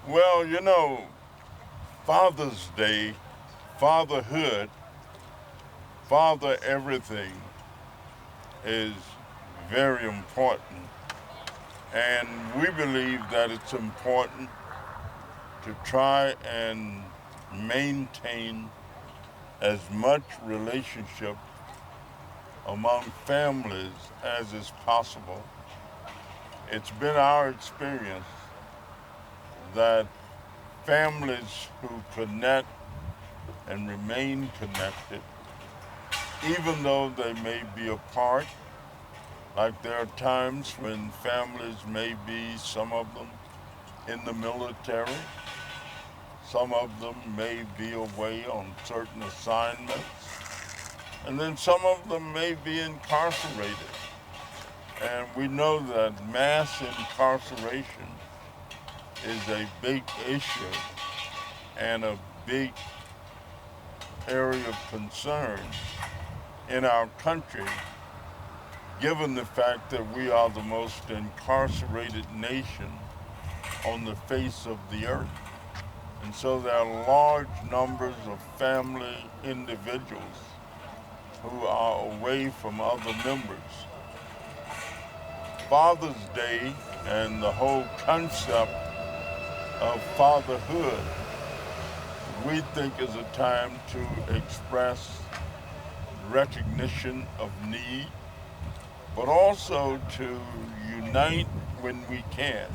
Well, Father's Day, fatherhood, father everything is very important. And we believe that it's important to try and maintain as much relationship among families as is possible. It's been our experience that families who connect and remain connected, even though they may be apart, like there are times when families may be, some of them, in the military, some of them may be away on certain assignments, and then some of them may be incarcerated. And we know that mass incarceration is a big issue and a big area of concern in our country, given the fact that we are the most incarcerated nation on the face of the earth. And so there are large numbers of family individuals who are away from other members. Father's Day and the whole concept of fatherhood, we think is a time to express recognition of need, but also to unite when we can.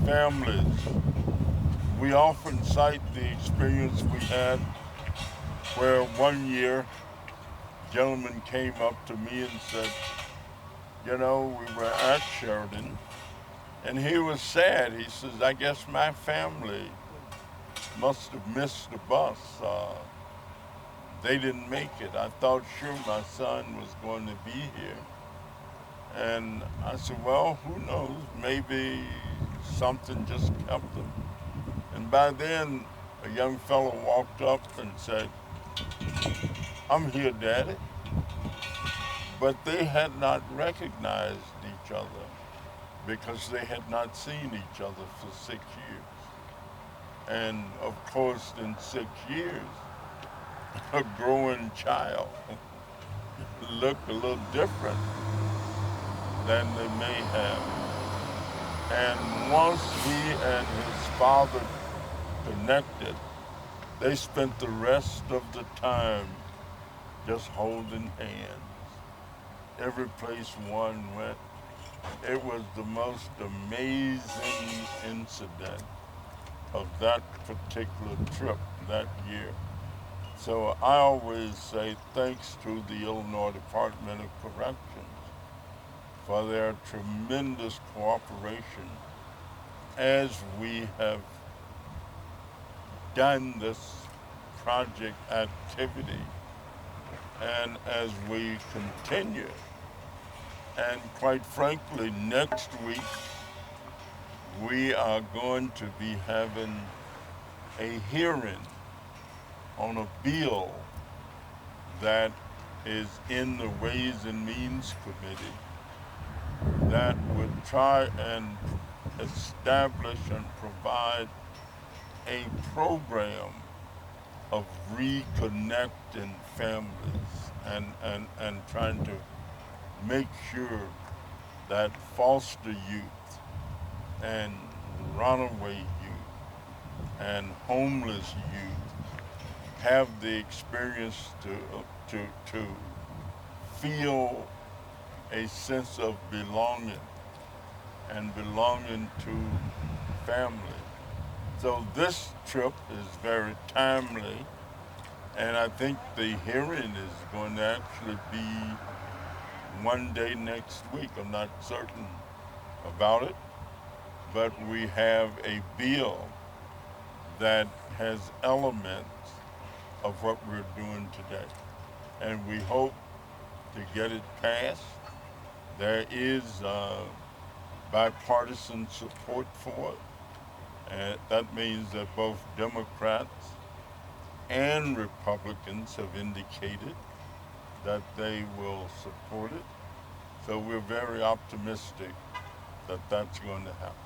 Families, we often cite the experience we had where one year a gentleman came up to me and said, we were at Sheridan, and he was sad. He says, I guess my family must have missed the bus. They didn't make it. I thought sure my son was going to be here. And I said, well, who knows? Maybe something just kept him. And by then, a young fellow walked up and said, I'm here, Daddy. But they had not recognized each other because they had not seen each other for 6 years. And of course, in 6 years, a growing child looked a little different than they may have. And once he and his father connected, they spent the rest of the time just holding hands. Every place one went, it was the most amazing incident of that particular trip that year. So I always say thanks to the Illinois Department of Corrections for their tremendous cooperation as we have done this project activity and as we continue. And quite frankly, next week we are going to be having a hearing on a bill that is in the Ways and Means Committee that would try and establish and provide a program of reconnecting families and trying to make sure that foster youth and runaway youth and homeless youth have the experience to feel a sense of belonging and belonging to family. So this trip is very timely, and I think the hearing is going to actually be one day next week. I'm not certain about it, but we have a bill that has elements of what we're doing today. And we hope to get it passed. There is bipartisan support for it. And that means that both Democrats and Republicans have indicated that they will support it. So we're very optimistic that that's going to happen.